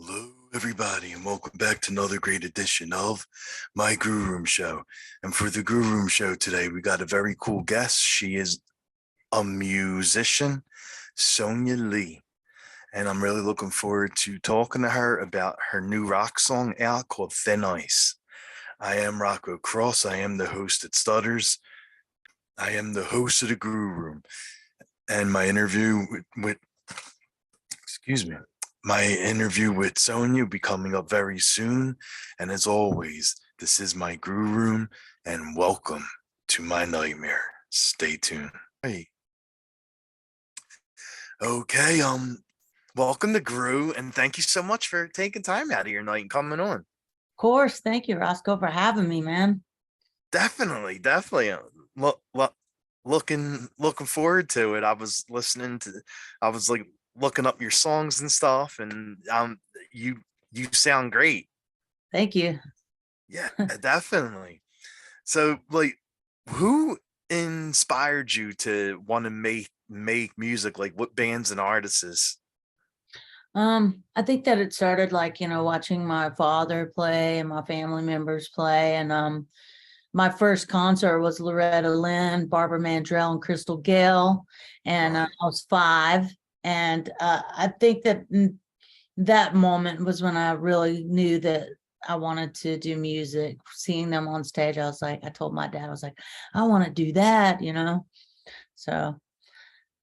Hello, everybody, and welcome back to another great edition of my Grue Rume Show. And for the Grue Rume Show today, we got a very cool guest. She is a musician, Sonia Leigh. And I'm really looking forward to talking to her about her new rock song out called Thin Ice. I am Rocco Cross. I am the host at Stutters. I am the host of the Grue Room. And my interview with excuse me, my interview with Sonia will be coming up very soon. And as always, this is my Grue Room, and welcome to my nightmare. Stay tuned. Hey. Okay, welcome to Grue, and thank you so much for taking time out of your night and coming on. Of course. Thank you, Roscoe, for having me, man. Definitely. Looking forward to it. I was like looking up your songs and stuff, and you sound great. Thank you. Yeah, definitely. So, like, who inspired you to want to make music? Like, what bands and artists? I think that it started watching my father play and my family members play. And my first concert was Loretta Lynn, Barbara Mandrell, and Crystal Gale. And I was 5. And I think that moment was when I really knew that I wanted to do music. Seeing them on stage, I told my dad, I was like, I want to do that, So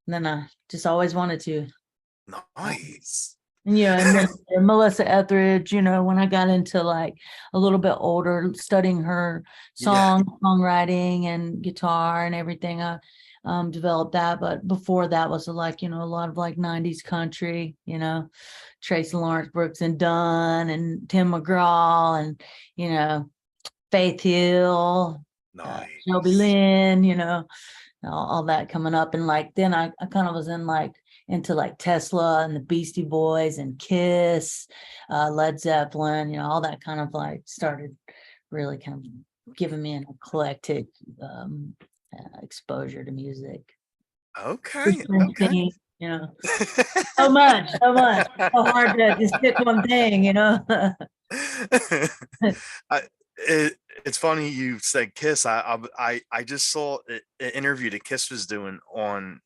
then I just always wanted to. Nice. And then Melissa Etheridge, when I got into like a little bit older, studying her songwriting and guitar and everything, I developed that. But before that was a lot of like 90s country, Tracy Lawrence Brooks and Dunn and Tim McGraw and, Faith Hill, Shelby Lynn, all that coming up. And like, then I kind of was into like Tesla and the Beastie Boys and Kiss, Led Zeppelin, all that kind of like started really kind of giving me an eclectic exposure to music. Okay. So much, so hard to just pick one thing, It's funny you said Kiss. I just saw an interview that Kiss was doing on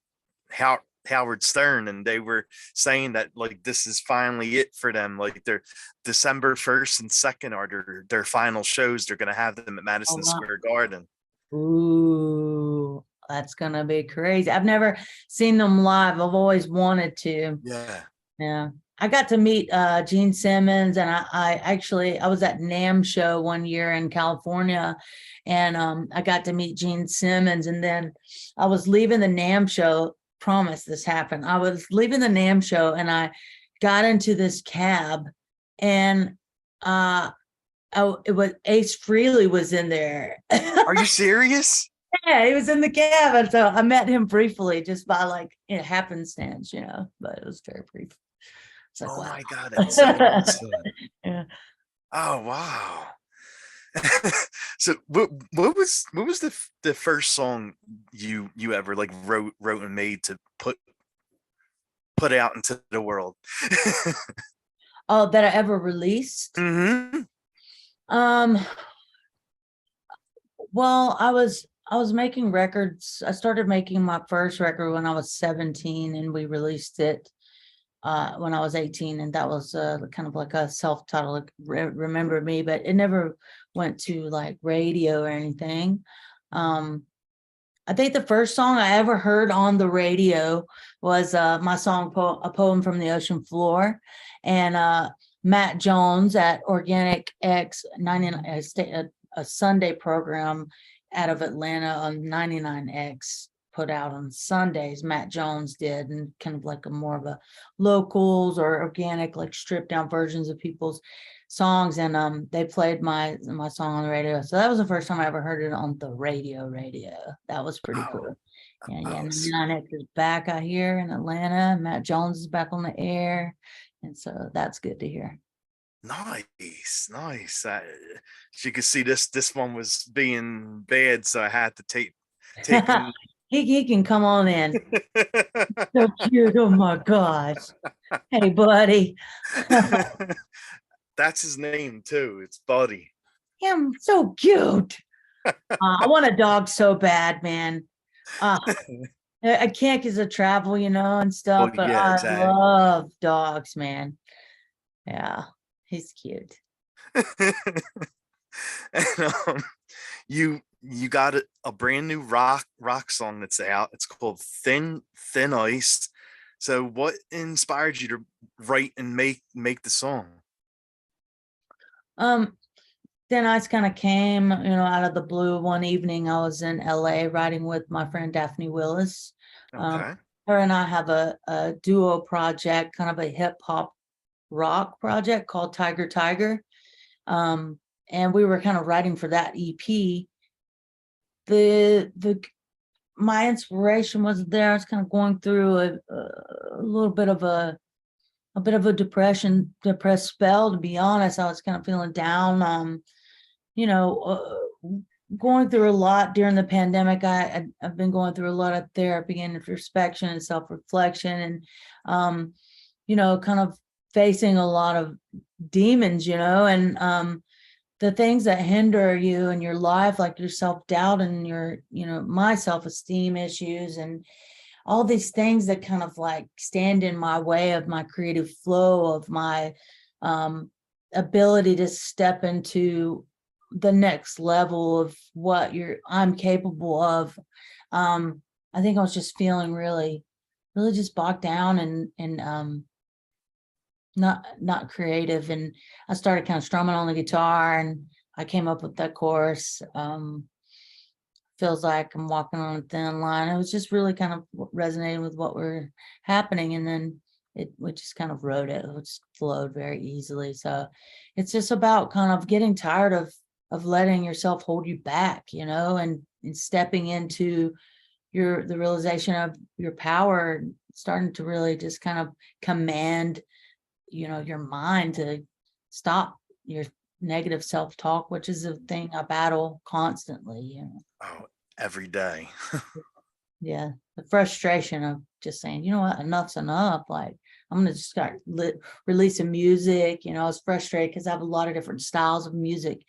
Howard Stern, and they were saying that like this is finally it for them. Like their December 1st and 2nd are their final shows. They're gonna have them at Madison Square Garden. Ooh, that's gonna be crazy. I've never seen them live. I've always wanted to. Yeah. I got to meet Gene Simmons, and I was at NAMM show one year in California, and I got to meet Gene Simmons. And then I was leaving the NAMM show. Promise this happened. I was leaving the NAMM show, and I got into this cab, and it was Ace Frehley was in there. Are you serious? Yeah, he was in the cab, and so I met him briefly just by like happenstance, but it was very brief. Like, wow. My God, that's so awesome. Yeah. Oh wow. So what was the first song you ever like wrote and made to put out into the world? Oh, that I ever released? Mm-hmm. Well, I was making records. I started making my first record when I was 17, and we released it when I was 18, and that was kind of like a self-titled Remember Me, but it never went to like radio or anything. I think the first song I ever heard on the radio was my song A Poem from the Ocean Floor, and Matt Jones at Organic X 99, a Sunday program out of Atlanta on 99X put out on Sundays. Matt Jones did, and kind of like a more of a locals or organic, like stripped down versions of people's songs. And they played my song on the radio. So that was the first time I ever heard it on the radio. That was pretty cool. Yeah. 99X is back out here in Atlanta. Matt Jones is back on the air. And so that's good to hear. Nice. You could see this one was being bad, so I had to take he can come on in. So cute. Oh my gosh. Hey, buddy. That's his name too. It's Buddy. Him so cute. I want a dog so bad, man. Uh, I can't because of travel, and Well, stuff, but yeah, I exactly. love dogs, man. Yeah, he's cute. And, you got a brand new rock song that's out. It's called Thin Ice. So what inspired you to write and make the song? Um, then I kind of came, out of the blue. One evening, I was in LA riding with my friend Daphne Willis. Um, Okay. her and I have a duo project, kind of a hip hop rock project called Tiger Tiger. And we were kind of writing for that EP. The My inspiration was there. I was kind of going through a little bit of a depressed spell, to be honest. I was kind of feeling down. You know, going through a lot during the pandemic. I've been going through a lot of therapy and introspection and self-reflection, and kind of facing a lot of demons, and the things that hinder you in your life, like your self-doubt and your, my self-esteem issues, and all these things that kind of like stand in my way of my creative flow, of my ability to step into the next level of what I'm capable of. I think I was just feeling really, really just bogged down and not creative. And I started kind of strumming on the guitar, and I came up with that chorus. Feels like I'm walking on a thin line. It was just really kind of resonating with what were happening. And then we just kind of wrote it. It just flowed very easily. So it's just about kind of getting tired of letting yourself hold you back, and stepping into the realization of your power, starting to really just kind of command, your mind to stop your negative self-talk, which is a thing I battle constantly. Oh, every day. Yeah, the frustration of just saying, you know what, enough's enough. Like, I'm gonna just start releasing music. I was frustrated because I have a lot of different styles of music,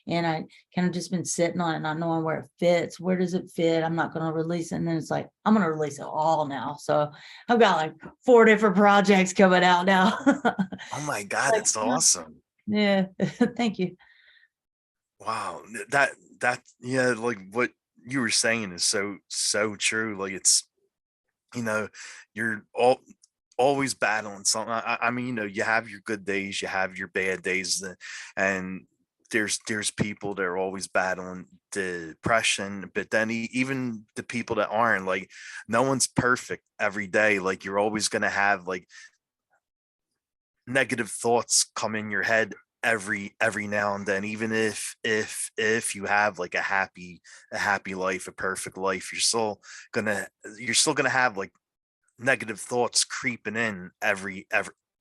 and I kind of just been sitting on it, not knowing where it fits. Where does it fit? I'm not gonna release it, and then it's like I'm gonna release it all now. So I've got like 4 different projects coming out now. Oh my God, Like, that's awesome. yeah, thank you. Wow. Yeah, like what you were saying is so true. Like it's, you know, you're always battling something. I mean, you have your good days, you have your bad days, and there's people that are always battling depression. But then even the people that aren't, like, no one's perfect every day. Like you're always gonna have like negative thoughts come in your head every now and then. Even if you have like a happy life, a perfect life, gonna you're still gonna have like negative thoughts creeping in every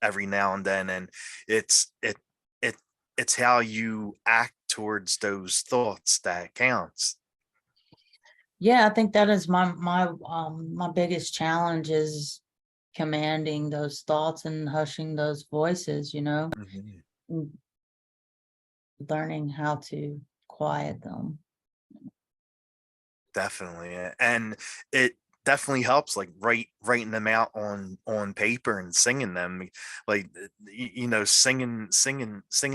now and then. And it it's how you act towards those thoughts that counts. Yeah, I think that is my biggest challenge is commanding those thoughts and hushing those voices, Mhm. and learning how to quiet them. Definitely. And it definitely helps, like writing them out on paper and singing them. Like singing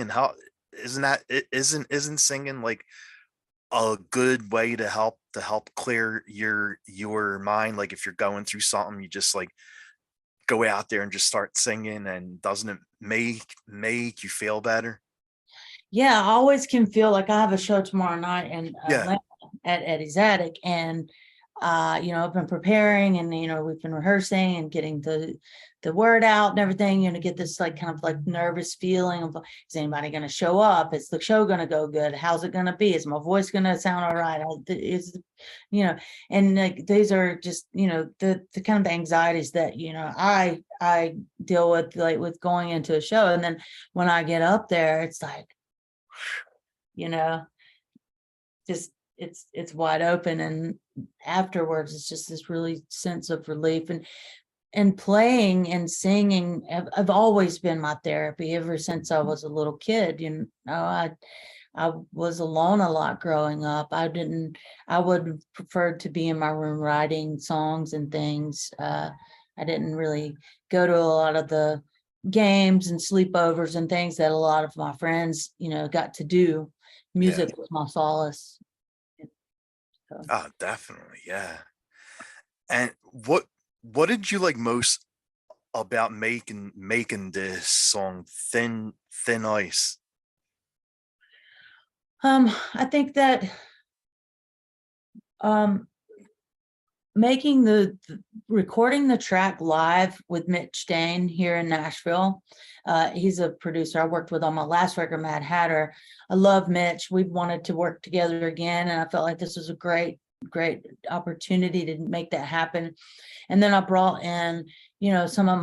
how isn't that it isn't singing like a good way to help clear your mind? Like if you're going through something, you just like go out there and just start singing, and doesn't it make you feel better? Yeah, I always can feel like I have a show tomorrow night in Yeah. Atlanta at Eddie's Attic, and I've been preparing, and we've been rehearsing and getting the word out and everything. Get this like kind of like nervous feeling of, is anybody going to show up? Is the show going to go good? How's it going to be? Is my voice going to sound all right? Is and like these are just the kind of anxieties that I deal with, like with going into a show, and then when I get up there, it's like, you know, just it's wide open, and afterwards it's just this really sense of relief. And playing and singing have always been my therapy ever since I was a little kid. I was alone a lot growing up. I would have preferred to be in my room writing songs and things. I didn't really go to a lot of the games and sleepovers and things that a lot of my friends, got to do. Music was my solace. So, Oh, definitely. Yeah. And what did you like most about making this song Thin Ice? I think that um, recording the track live with Mitch Dane here in Nashville. He's a producer I worked with on my last record, Mad Hatter. I love Mitch. We've wanted to work together again, and I felt like this was a great opportunity to make that happen. And then I brought in, some of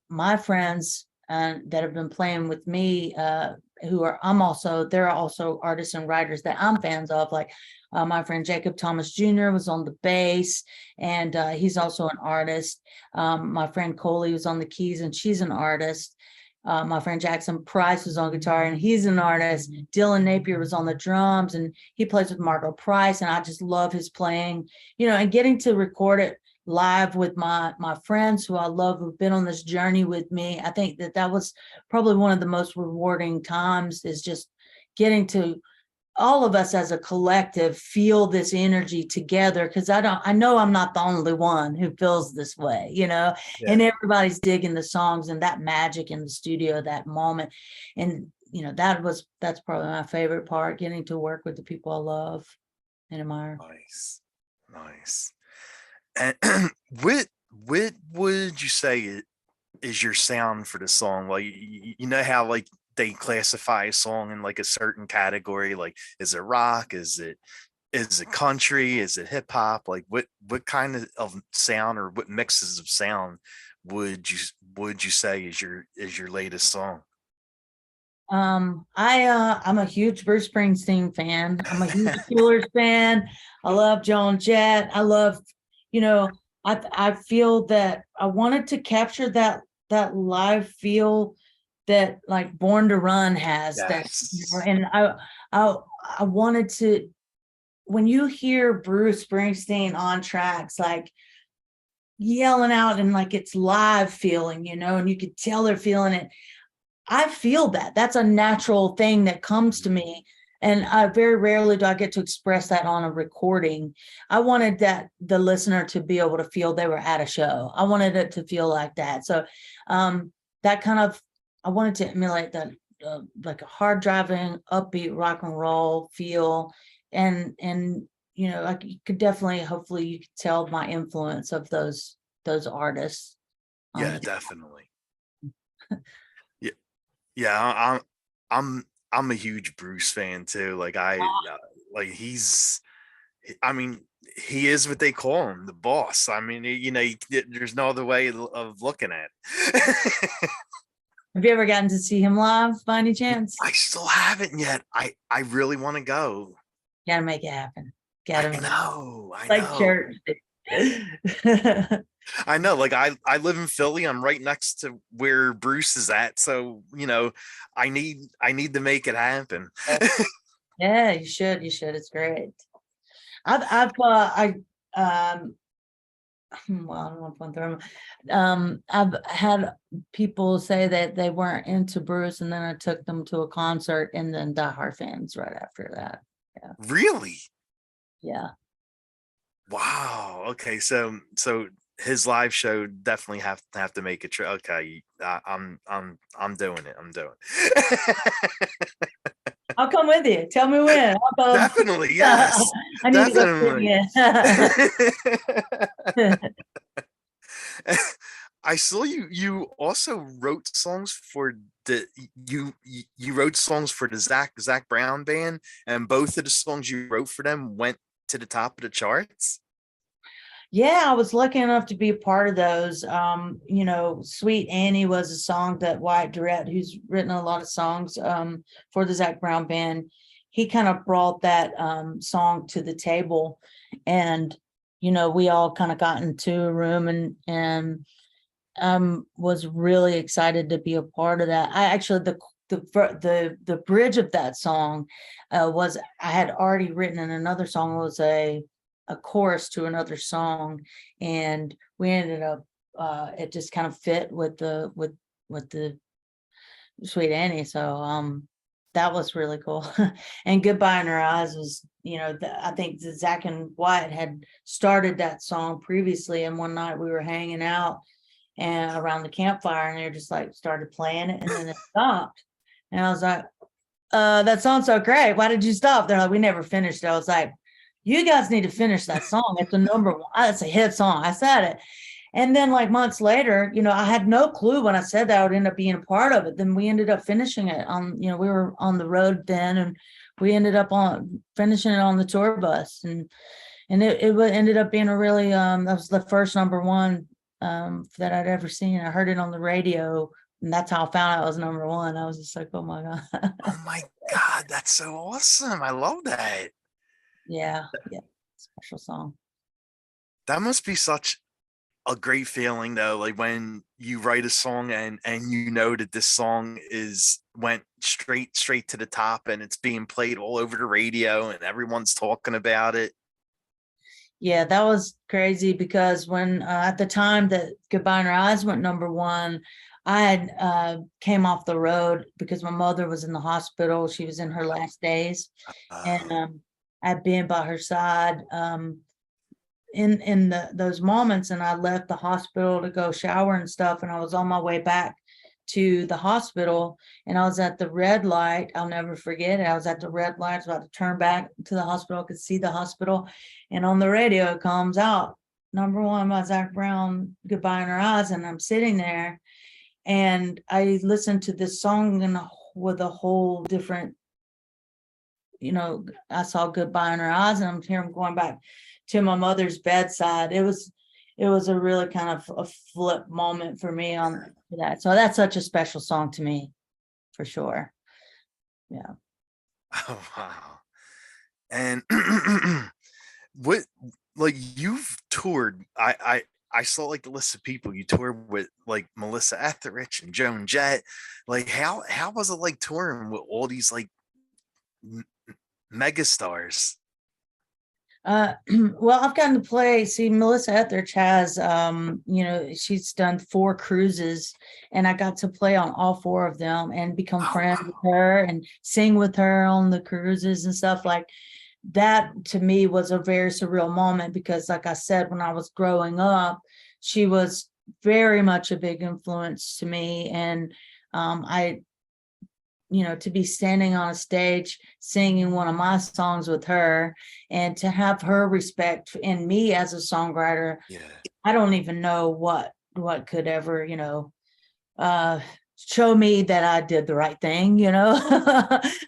my friends that have been playing with me, they're also artists and writers that I'm fans of. Like my friend Jacob Thomas Jr. was on the bass, and he's also an artist. My friend Coley was on the keys, and she's an artist. My friend Jackson Price was on guitar, and he's an artist. Dylan Napier was on the drums, and he plays with Margo Price, and I just love his playing, and getting to record it live with my friends who I love, who've been on this journey with me. I think that was probably one of the most rewarding times, is just getting to all of us as a collective feel this energy together, because I know I'm not the only one who feels this way, and everybody's digging the songs and that magic in the studio, that moment. And that's probably my favorite part, getting to work with the people I love and admire. Nice. And what would you say is your sound for the song? Like, you know how like they classify a song in like a certain category, like is it rock, is it country, is it hip hop? Like what kind of sound, or what mixes of sound would you say is your latest song? I'm a huge Bruce Springsteen fan. I'm a huge Killers fan. I love Joan Jett. I love, I feel that I wanted to capture that live feel that like Born to Run has. Yes. And I wanted to, when you hear Bruce Springsteen on tracks, like yelling out and like it's live feeling, and you could tell they're feeling it. I feel that. That's a natural thing that comes to me. And I very rarely do I get to express that on a recording. I wanted the listener to be able to feel they were at a show. I wanted it to feel like that. So that kind of, I wanted to emulate that, like a hard driving, upbeat rock and roll feel. And like you could definitely, hopefully you could tell my influence of those artists. Yeah, definitely. Yeah, I'm a huge Bruce fan too. Like like I mean, he is what they call him, the boss. I mean, there's no other way of looking at it. Have you ever gotten to see him live by any chance? I still haven't yet. I really want to go. Gotta make it happen. I know. Like church. I know, like I live in Philly. I'm right next to where Bruce is at. So, I need to make it happen. Yeah, you should. It's great. Well, I don't want to put through. I've had people say that they weren't into Bruce, and then I took them to a concert, and then diehard fans right after that. Yeah. Really? Yeah. Wow. Okay. So his live show definitely have to make a trip. Okay. I'm doing it. I'm doing it. I'll come with you. Tell me when. I'll go. Definitely. Yes. I need to go. I saw you also wrote songs for you wrote songs for the Zac Brown Band, and both of the songs you wrote for them went to the top of the charts. Yeah, I was lucky enough to be a part of those. Sweet Annie was a song that Wyatt Durrett, who's written a lot of songs for the Zac Brown Band, he kind of brought that song to the table, and we all kind of got into a room and was really excited to be a part of that. I actually the bridge of that song was, I had already written in another song, was a chorus to another song, and we ended up it just kind of fit with the Sweet Annie. So that was really cool. And Goodbye in Her Eyes was, I think Zach and Wyatt had started that song previously, and one night we were hanging out and around the campfire, and they just like started playing it, and then it stopped. And I was like, that song's so great. Why did you stop? They're like, we never finished it. I was like, you guys need to finish that song. It's a number one. It's a hit song. I said it. And then like months later, I had no clue when I said that I would end up being a part of it. Then we ended up finishing it on, we were on the road then, and we ended up on finishing it on the tour bus. And it ended up being a really, that was the first number one that I'd ever seen. I heard it on the radio, and that's how I found out it was number one. I was just like, oh my God. Oh my God, that's so awesome. I love that. Yeah. Special song. That must be such a great feeling though, like when you write a song and that this song went straight to the top, and it's being played all over the radio and everyone's talking about it. Yeah, that was crazy, because when at the time that Goodbye in Her Eyes went number one, I had came off the road because my mother was in the hospital. She was in her last days, and I'd been by her side in those moments, and I left the hospital to go shower and stuff, and I was on my way back to the hospital, and I was at the red light. I'll never forget it. I was at the red light, I was about to turn back to the hospital. I could see the hospital, and on the radio it comes out, number one by Zac Brown, Goodbye in Her Eyes. And I'm sitting there, and I listened to this song with a whole different, I saw Goodbye in Her Eyes, and I'm here, I'm going back to my mother's bedside. It was a really kind of a flip moment for me on that. So that's such a special song to me, for sure. Yeah. Oh wow. And what, like, you've toured, I saw like the list of people you toured with, like Melissa Etheridge and Joan Jett. Like how was it like touring with all these like megastars? Well, I've gotten to see Melissa Etheridge has, she's done 4 cruises, and I got to play on all 4 of them and become friends with her and sing with her on the cruises and stuff like that. To me was a very surreal moment, because like I said, when I was growing up, she was very much a big influence to me. And to be standing on a stage singing one of my songs with her, and to have her respect in me as a songwriter. Yeah. I don't even know what could ever, show me that I did the right thing, and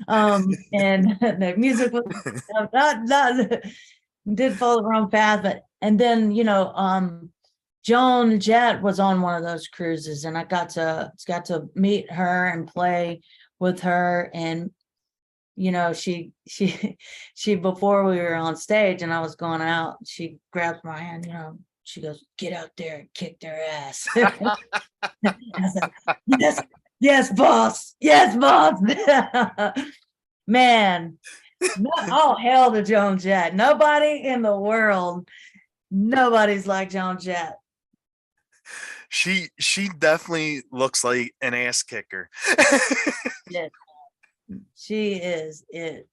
the music was not did follow the wrong path. But, and then, Joan Jett was on one of those cruises, and I got to meet her and play with her. And she before we were on stage and I was going out, she grabbed my hand, she goes, "Get out there and kick their ass." I was like, yes boss, man. All hail to Joan Jett. Nobody in the world, nobody's like Joan Jett. She definitely looks like an ass kicker. Yeah, she is it.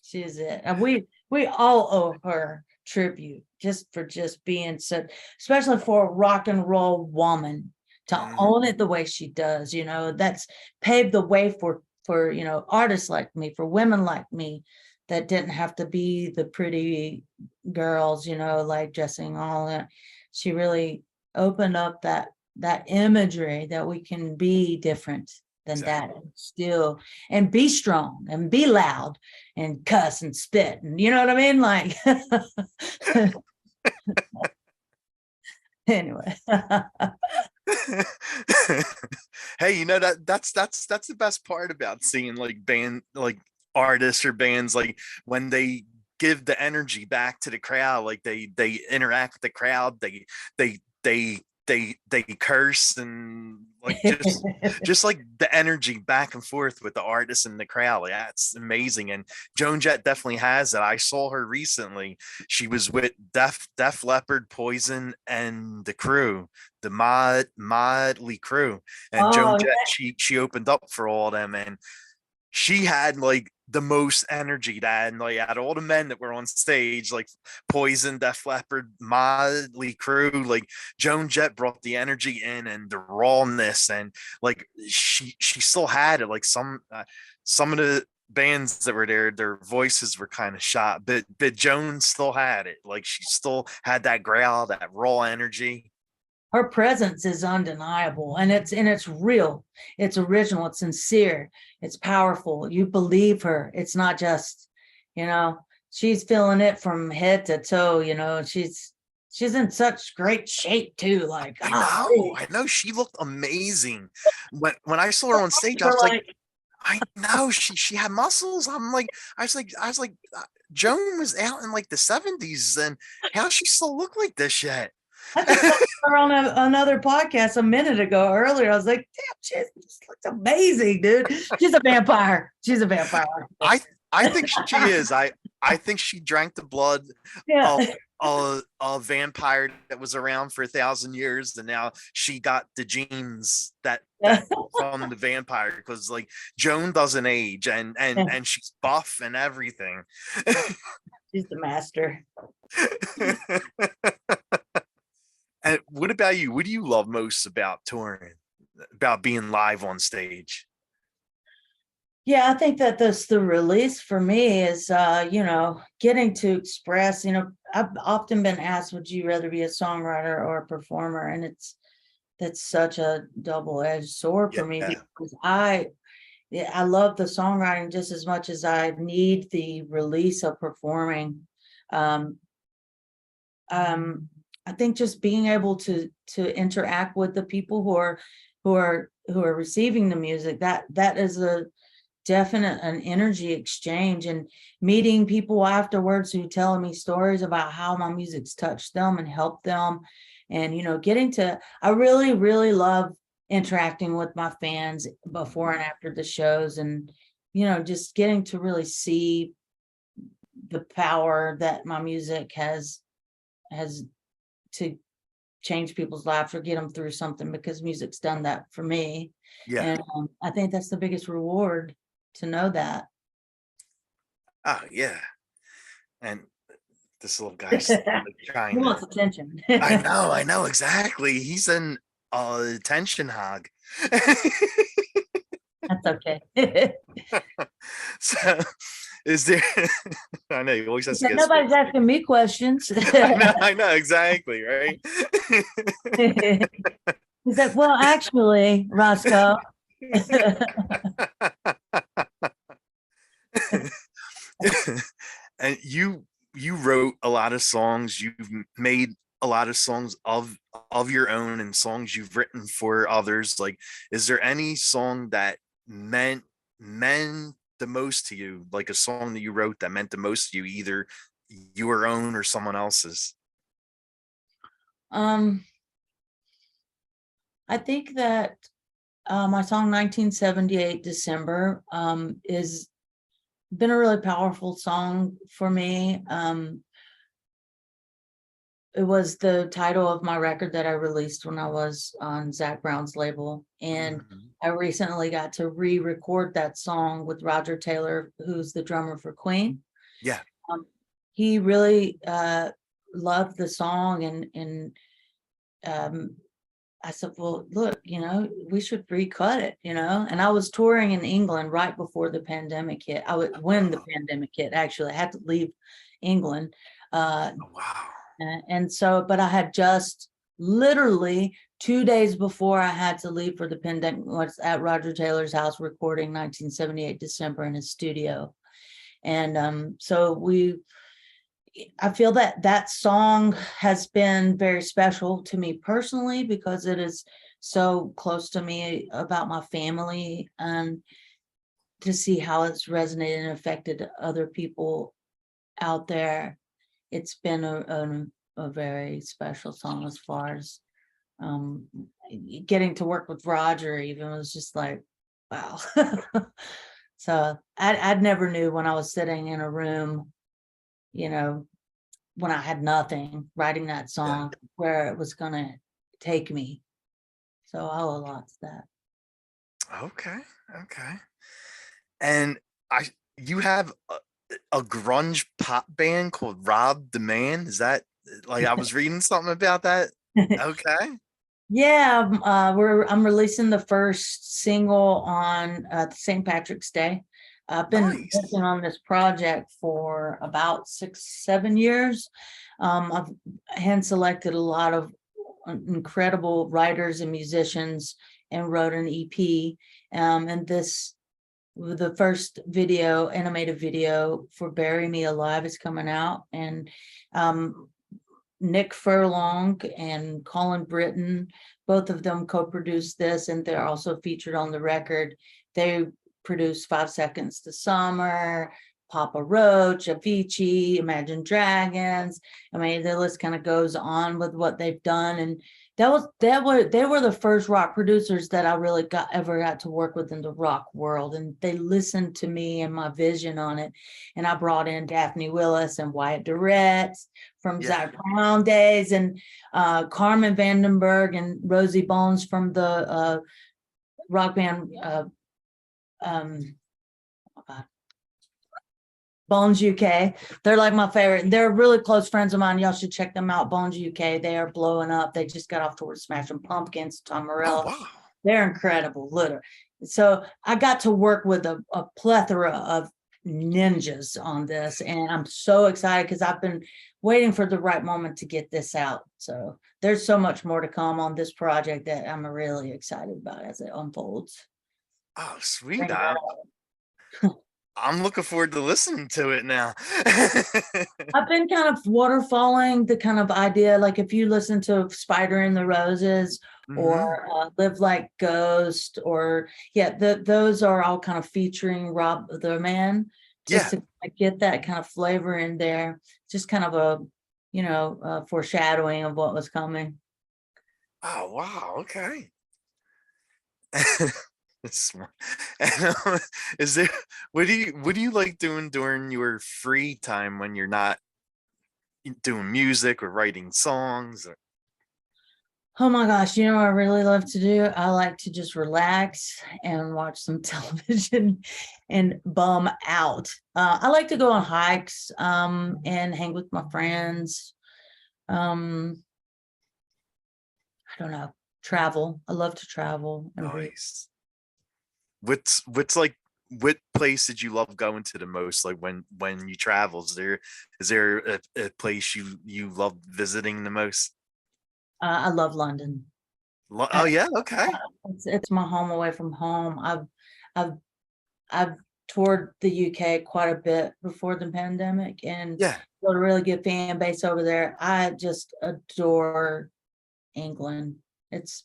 She's it. And we all owe her tribute just for being so, especially for a rock and roll woman to own it the way she does. That's paved the way for artists like me, for women like me, that didn't have to be the pretty girls, like dressing all that. She really opened up that imagery that we can be different than that, and still, and be strong and be loud and cuss and spit, and you know what I mean, like anyway. Hey, that's the best part about seeing like artists or bands, like when they give the energy back to the crowd, like they interact with the crowd, they they curse and like just like the energy back and forth with the artist and the crowd, like that's amazing. And Joan Jett definitely has it. I saw her recently. She was with Def Leppard, Poison, and the crew, the Motley Crew. And Joan Oh, Jett, she opened up for all of them, and she had like the most energy, that, and like out of all the men that were on stage, like Poison, Def Leppard, Motley Crue, like Joan Jett brought the energy in and the rawness, and like she still had it. Like some of the bands that were there, their voices were kind of shot, but Joan still had it. Like she still had that growl, that raw energy. her presence is undeniable, and it's real, it's original, it's sincere, it's powerful. You believe her. It's not just, she's feeling it from head to toe. She's in such great shape too. Like, I know she looked amazing. When I saw her on stage, I was like, I know she had muscles. I was like, Joan was out in like the 70s, and how she still look like this yet? I just saw her on another podcast a minute ago earlier. I was like, damn, she looks amazing, dude. She's a vampire. She's a vampire. I think she is. I think she drank the blood of a vampire that was around for 1,000 years, and now she got the genes that from the vampire, because like Joan doesn't age, and she's buff and everything. She's the master. And what about you? What do you love most about touring, about being live on stage? Yeah, I think that the release for me is, getting to express, I've often been asked, would you rather be a songwriter or a performer? And that's such a double-edged sword for me, because I love the songwriting just as much as I need the release of performing. I think just being able to interact with the people who are receiving the music, that is a definite an energy exchange, and meeting people afterwards who telling me stories about how my music's touched them and helped them. And I really, really love interacting with my fans before and after the shows, and just getting to really see the power that my music has to change people's lives or get them through something, because music's done that for me. Yeah. And I think that's the biggest reward, to know that. Oh yeah. And this little guy's like trying He to. wants attention. I know exactly. He's an attention hog. That's okay. So, is there? I know you always have to get. Nobody's asking me questions. I know exactly, right? He's like, well, actually, Roscoe. And you wrote a lot of songs. You've made a lot of songs of your own, and songs you've written for others. Like, is there any song that meant the most to you, like a song that you wrote that meant the most to you, either your own or someone else's? I think that my song 1978 December is been a really powerful song for me. It was the title of my record that I released when I was on Zac Brown's label. And I recently got to re-record that song with Roger Taylor, who's the drummer for Queen. Yeah. He really loved the song, and I said, well, look, we should recut it, and I was touring in England right before the pandemic hit. When the pandemic hit, actually, I had to leave England. Wow. And so, but I had just literally 2 days before I had to leave for the pandemic, was at Roger Taylor's house recording 1978 December in his studio. And so I feel that song has been very special to me personally, because it is so close to me, about my family. And to see how it's resonated and affected other people out there. It's been a very special song as far as getting to work with Roger even was just like, wow. So I'd never knew when I was sitting in a room, you know, when I had nothing, writing that Yeah. song, where it was gonna take me. So I owe a lot to that. Okay. Okay. And I, you have a grunge pop band called Rob the Man. Is that like I was reading something about that? Okay. Yeah, I'm releasing the first single on St. Patrick's Day. I've been Nice. working on this project for about 6, 7 years. I've hand selected a lot of incredible writers and musicians and wrote an EP. And the first video, animated video for Bury Me Alive is coming out. And Nick Furlong and Colin Britton, both of them co-produced this, and they're also featured on the record. They produced 5 Seconds to Summer, Papa Roach, Avicii, Imagine Dragons. I mean, the list kind of goes on with what they've done. And they were the first rock producers that I really ever got to work with in the rock world. And they listened to me and my vision on it. And I brought in Daphne Willis and Wyatt Durrett from Yeah. Zac Brown days, and Carmen Vandenberg and Rosie Bones from the rock band Bones UK. They're like my favorite. They're really close friends of mine. Y'all should check them out. Bones UK. They are blowing up. They just got off tour with Smashing Pumpkins, Tom Oh Morello. wow. They're incredible, literally. So I got to work with a plethora of ninjas on this, and I'm so excited because I've been waiting for the right moment to get this out. So there's so much more to come on this project that I'm really excited about as it unfolds. Oh sweet. Bring it out. I'm looking forward to listening to it now. I've been kind of waterfalling the kind of idea, like if you listen to Spider in the Roses Hmm. or Live Like Ghost, or those are all kind of featuring Rob the Man, just Yeah. to get that kind of flavor in there, just kind of a foreshadowing of what was coming. Oh wow. Okay. That's smart. And, is there what do you like doing during your free time when you're not doing music or writing songs? Or, Oh my gosh, you know what I really love to do? I like to just relax and watch some television and bum out. I like to go on hikes and hang with my friends. Um, I don't know, travel. I love to travel and read. nice. What's like what place did you love going to the most? Like when you travel, is there a place you love visiting the most? I love London. Oh Uh, yeah, okay. it's my home away from home. I've I've toured the UK quite a bit before the pandemic, and Yeah. got a really good fan base over there. I just adore England. It's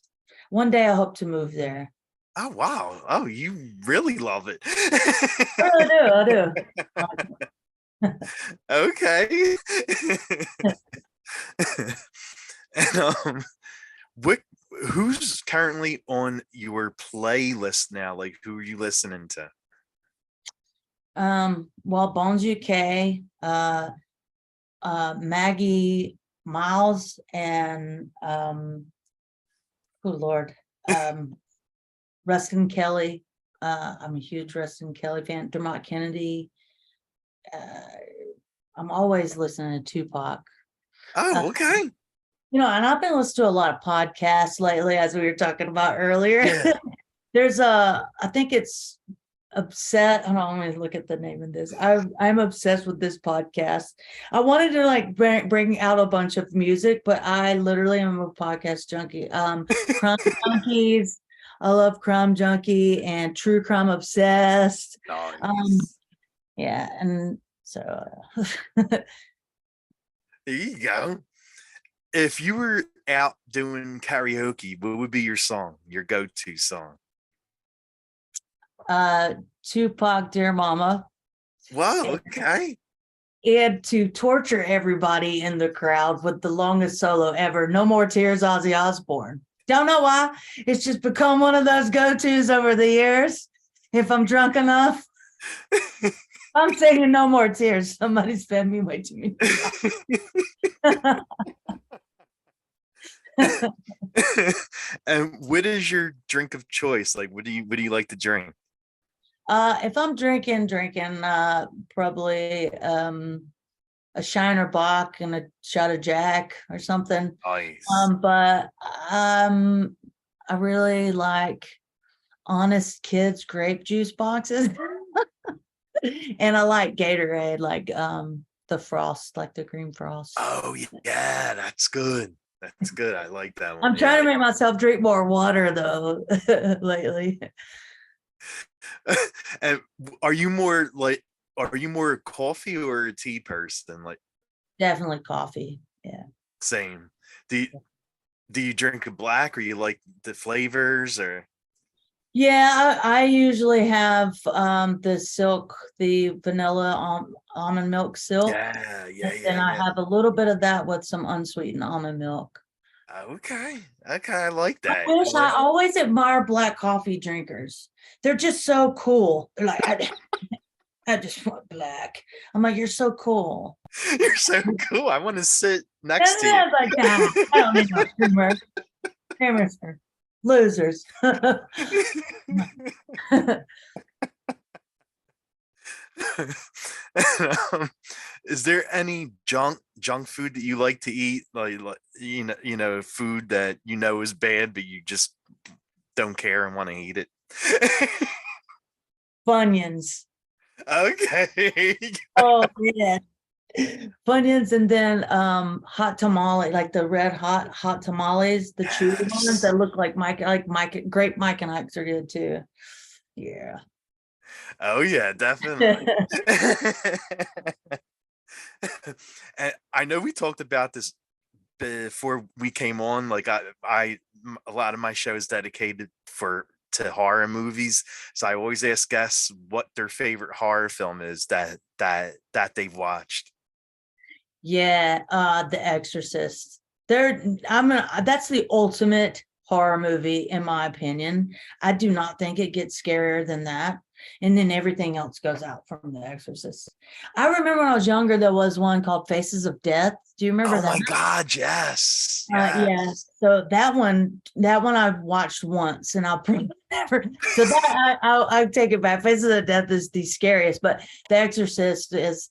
one day I hope to move there. Oh wow. Oh, you really love it. I really do. I do. Okay. And what who's currently on your playlist now? Like who are you listening to? Well, Bones UK, Maggie Miles, and oh Lord, Rustin Kelly. I'm a huge Rustin Kelly fan. Dermot Kennedy. Uh, I'm always listening to Tupac. Uh, Oh, okay. and I've been listening to a lot of podcasts lately, as we were talking about earlier. Yeah. There's I think it's upset. I don't want to look at the name of this. I'm obsessed with this podcast. I wanted to like bring out a bunch of music, but I literally am a podcast junkie. Crime Junkies. I love Crime Junkie and True Crime Obsessed. Um, Nice. yeah, and so There you go. If you were out doing karaoke, what would be your song, your go-to song? Tupac, Dear Mama, Wow. Okay. and to torture everybody in the crowd with the longest solo ever. No More Tears, Ozzy Osbourne. Don't know why. It's just become one of those go-tos over the years. If I'm drunk enough, I'm singing No More Tears. Somebody's fed me way too many. And what is your drink of choice? Like, what do you like to drink? If I'm drinking, probably a Shiner Bock and a shot of Jack or something. Nice. But I really like Honest Kids grape juice boxes. And I like Gatorade, like the frost, like the green frost. Oh yeah, that's good. That's good. I like that one. I'm trying to Yeah. make myself drink more water though lately. And are you more a coffee or a tea person? Like Definitely coffee. Yeah. same. Do you drink a black or you like the flavors or Yeah, I usually have the vanilla almond milk silk. yeah, yeah, And yeah, then I yeah. have a little bit of that with some unsweetened almond milk. Okay. Okay, I like I that. I wish I like always admire black coffee drinkers. They're just so cool. They're like, I just want black. I'm like, you're so cool. you're so cool. I want to sit And next to then I was like, nah, I don't need no creamer. Creamers are losers. you. um, is there any junk food that you like to eat? Like food that is bad, but you just don't care and want to eat it. Bunions. Okay. Oh yeah. Bunions, and then hot tamale, like the red hot tamales, the chewy ones Yes. that look like Mike, grape Mike and Ike's are good too. Yeah. Oh yeah, definitely. And I know we talked about this before we came on. Like a lot of my show is dedicated to horror movies, so I always ask guests what their favorite horror film is that they've watched. Yeah, The Exorcist. That's the ultimate horror movie, in my opinion. I do not think it gets scarier than that. And then everything else goes out from The Exorcist. I remember when I was younger, there was one called Faces of Death. Do you remember Oh that? my God, yes, Yeah. yes. So that one I've watched once, and I'll probably never. So that I take it back. Faces of Death is the scariest, but The Exorcist is.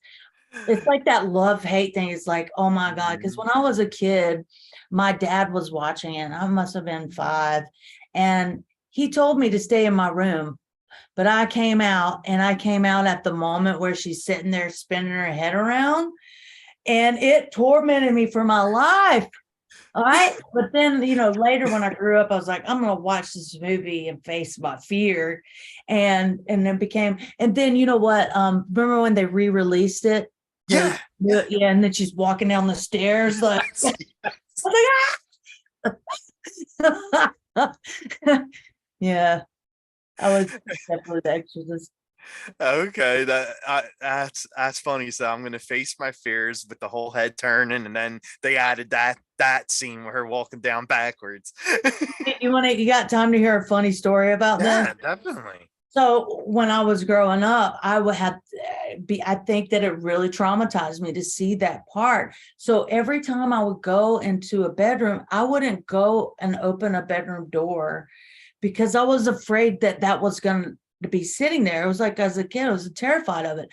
It's like that love-hate thing. It's like, oh my God. Because when I was a kid, my dad was watching it. I must have been 5. And he told me to stay in my room. But I came out at the moment where she's sitting there spinning her head around. And it tormented me for my life. All right. But then, later when I grew up, I was like, I'm going to watch this movie and face my fear. And then you know what? Remember when they re-released it? Yeah. Yeah, and then she's walking down the stairs like, I was like, ah! Yeah, I was definitely The Exorcist. Okay, that's funny. So I'm gonna face my fears with the whole head turning, and then they added that scene where her walking down backwards. You got time to hear a funny story about this? Yeah, definitely. So when I was growing up, I think that it really traumatized me to see that part. So every time I would go into a bedroom, I wouldn't go and open a bedroom door because I was afraid that was going to be sitting there. It was like, as a kid, I was terrified of it.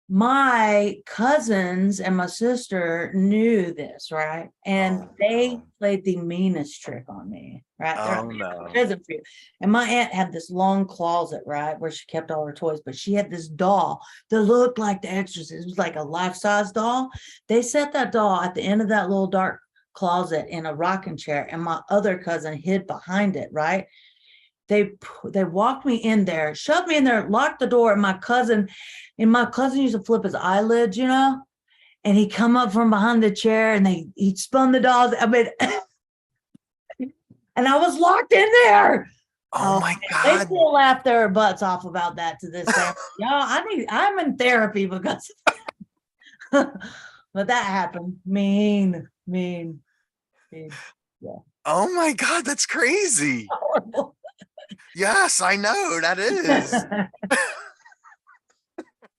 My cousins and my sister knew this, right? And Oh, they no. played the meanest trick on me, right? They're Oh like, no. present for you. And my aunt had this long closet, right, where she kept all her toys, but she had this doll that looked like The Exorcist. It was like a life-size doll. They set that doll at the end of that little dark closet in a rocking chair, and my other cousin hid behind it, right? They walked me in there, shoved me in there, locked the door, and my cousin used to flip his eyelids, and he'd come up from behind the chair and he'd spun the dolls. I mean, and I was locked in there. Oh Oh, my they God. still laugh their butts off about that to this day. Y'all, I'm in therapy because but that happened. Mean, mean, mean. Yeah. Oh my God, that's crazy. Horrible. Yes, I know that is.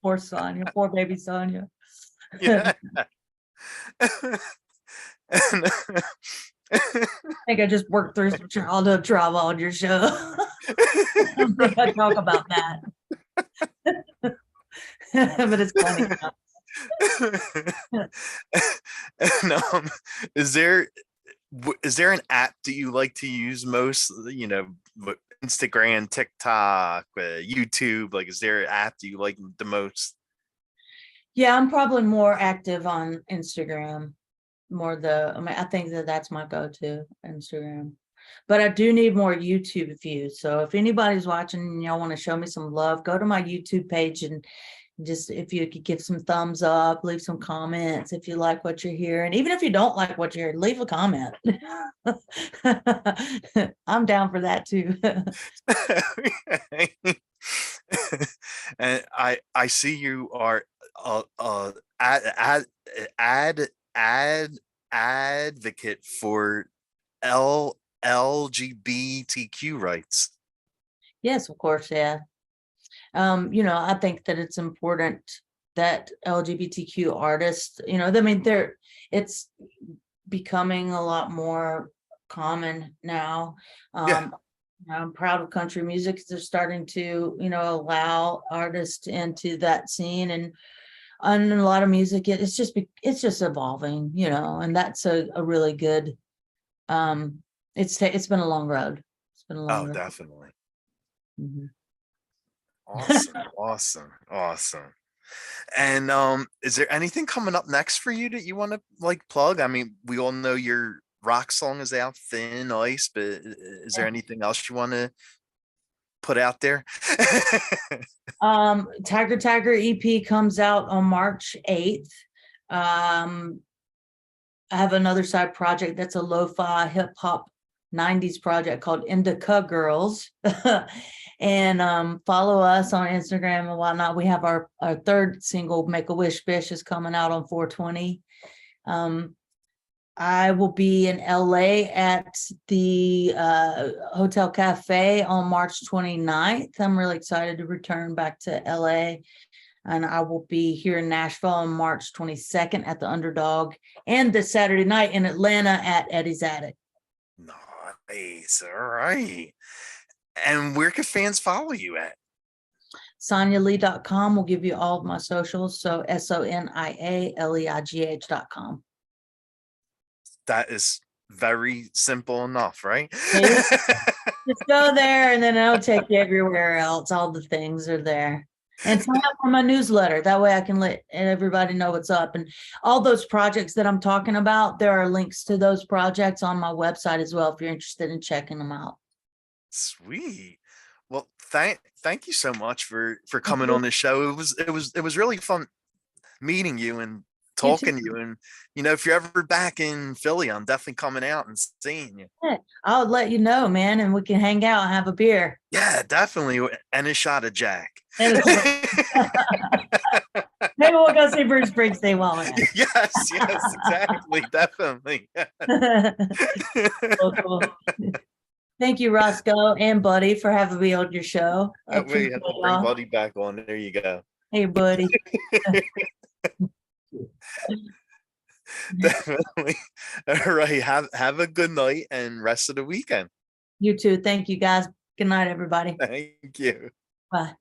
Poor Sonia, poor baby Sonia. Yeah. And- I think I just worked through some childhood trauma on your show. I don't think I talk about that. But it's funny. and, is there is there an app that you like to use most? Instagram, TikTok, YouTube. Like, is there an app that you like the most? Yeah, I'm probably more active on Instagram. I think that's my go-to, Instagram. But I do need more YouTube views. So if anybody's watching and y'all want to show me some love, go to my YouTube page and just if you could give some thumbs up, leave some comments if you like what you're hearing. Even if you don't like what you're hearing, leave a comment. I'm down for that too. And I see you are ad, ad, ad advocate for LGBTQ rights. Yes, of course, yeah. I think that it's important that LGBTQ artists, it's becoming a lot more common now. Yeah. I'm proud of country music. They're starting to, allow artists into that scene and a lot of music. It's just evolving, and that's a really good. It's been a long road. It's been a long Oh, road. definitely. Mhm. Awesome. Awesome. And is there anything coming up next for you that you want to like plug? I mean, we all know your rock song is out, Thin Ice, but is there anything else you want to put out there? Tiger EP comes out on March 8th. I have another side project that's a lo-fi hip hop 90s project called Indica Girls. And follow us on Instagram and whatnot. We have our third single, Make a Wish Bish, is coming out on 420. I will be in LA at the Hotel Cafe on March 29th. I'm really excited to return back to LA. And I will be here in Nashville on March 22nd at the Underdog, and this Saturday night in Atlanta at Eddie's Attic. Nice. All right. And where can fans follow you at? SoniaLeigh.com will give you all of my socials. So SoniaLeigh.com. That is very simple enough, right? Just go there and then it'll take you everywhere else. All the things are there. And sign up for my newsletter. That way I can let everybody know what's up. And all those projects that I'm talking about, there are links to those projects on my website as well if you're interested in checking them out. Sweet. Well, thank you so much for coming on the show. It was really fun meeting you and talking to you. And if you're ever back in Philly, I'm definitely coming out and seeing you. Yeah, I'll let you know, man, and we can hang out and have a beer. Yeah, definitely. And a shot of Jack. Maybe we'll go see Bruce Springsteen while we're at it. Yes, exactly. Definitely. Cool. Thank you, Roscoe and Buddy, for having me on your show. We have to bring Buddy back on. There you go. Hey, Buddy. Definitely. All right. Have a good night and rest of the weekend. You too. Thank you, guys. Good night, everybody. Thank you. Bye.